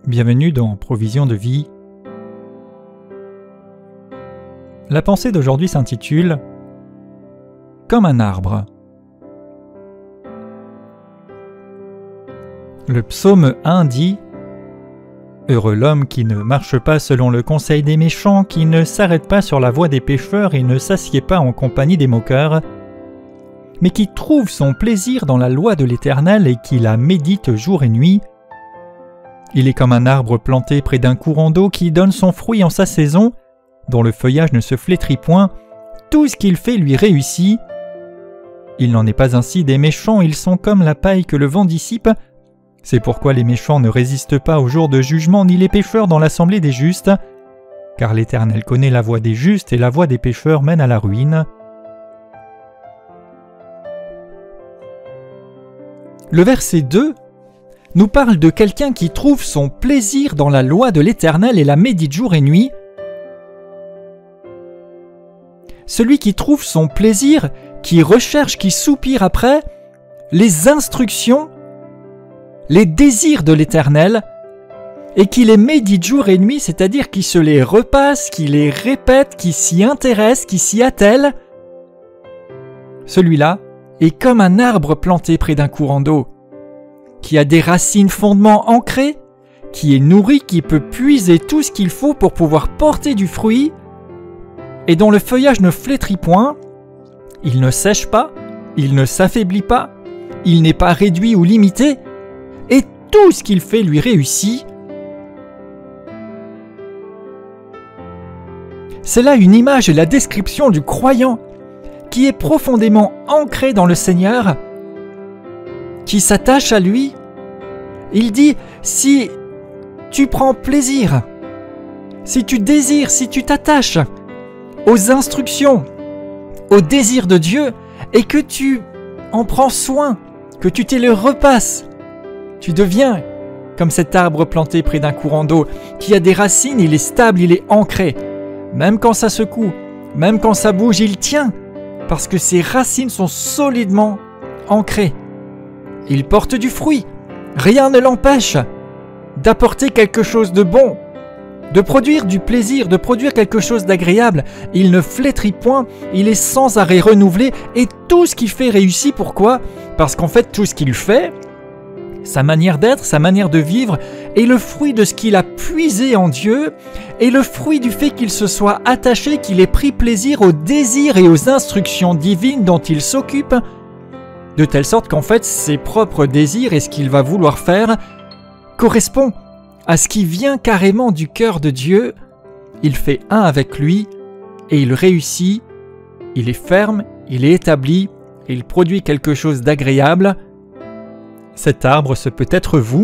Bienvenue dans Provision de vie. La pensée d'aujourd'hui s'intitule « Comme un arbre ». Le psaume 1 dit « Heureux l'homme qui ne marche pas selon le conseil des méchants, qui ne s'arrête pas sur la voie des pécheurs et ne s'assied pas en compagnie des moqueurs, mais qui trouve son plaisir dans la loi de l'Éternel et qui la médite jour et nuit. Il est comme un arbre planté près d'un courant d'eau qui donne son fruit en sa saison, dont le feuillage ne se flétrit point, tout ce qu'il fait lui réussit. Il n'en est pas ainsi des méchants, ils sont comme la paille que le vent dissipe. C'est pourquoi les méchants ne résistent pas au jour de jugement, ni les pécheurs dans l'assemblée des justes, car l'Éternel connaît la voie des justes et la voie des pécheurs mène à la ruine. » Le verset 2 nous parle de quelqu'un qui trouve son plaisir dans la loi de l'Éternel et la médite jour et nuit. Celui qui trouve son plaisir, qui recherche, qui soupire après les instructions, les désirs de l'Éternel, et qui les médite jour et nuit, c'est-à-dire qui se les repasse, qui les répète, qui s'y intéresse, qui s'y attelle, celui-là est comme un arbre planté près d'un courant d'eau, qui a des racines fondements ancrées, qui est nourri, qui peut puiser tout ce qu'il faut pour pouvoir porter du fruit, et dont le feuillage ne flétrit point, il ne sèche pas, il ne s'affaiblit pas, il n'est pas réduit ou limité, et tout ce qu'il fait lui réussit. C'est là une image et la description du croyant qui est profondément ancré dans le Seigneur, qui s'attache à lui. Il dit, si tu prends plaisir, si tu désires, si tu t'attaches aux instructions, aux désirs de Dieu, et que tu en prends soin, que tu te les repasses, tu deviens comme cet arbre planté près d'un courant d'eau, qui a des racines, il est stable, il est ancré. Même quand ça secoue, même quand ça bouge, il tient, parce que ses racines sont solidement ancrées. Il porte du fruit. Rien ne l'empêche d'apporter quelque chose de bon, de produire du plaisir, de produire quelque chose d'agréable. Il ne flétrit point, il est sans arrêt renouvelé et tout ce qu'il fait réussit. Pourquoi ? Parce qu'en fait, tout ce qu'il fait, sa manière d'être, sa manière de vivre, est le fruit de ce qu'il a puisé en Dieu et le fruit du fait qu'il se soit attaché, qu'il ait pris plaisir aux désirs et aux instructions divines dont il s'occupe, de telle sorte qu'en fait, ses propres désirs et ce qu'il va vouloir faire correspond à ce qui vient carrément du cœur de Dieu. Il fait un avec lui et il réussit, il est ferme, il est établi et il produit quelque chose d'agréable. Cet arbre, ce peut être vous.